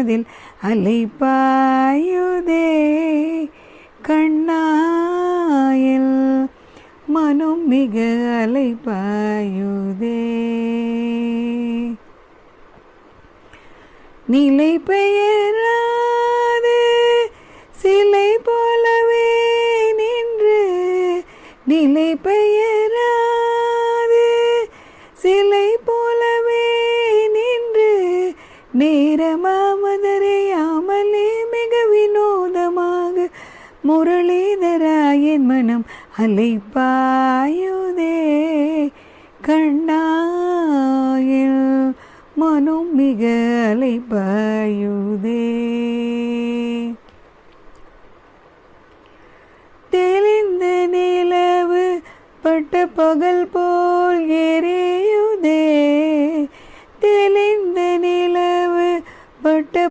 அதில் அலைப்பாயுதே கண்ணாயில் மனம் மிக அலைப்பாயுதே. நிலை பெயராது சிலை போலவே நின்று, நிலை பெயராது சிலை போலவே நின்று, நேரமாமதரையாமலே மிக வினோதமாக முரளிதராயன் மனம் அலைப்பாயுதே கண்ணாயில் மனம் மிக அலைப்பாயுதே. தெளிந்த நிலவு பட்ட பகல் போல் எரியுதே,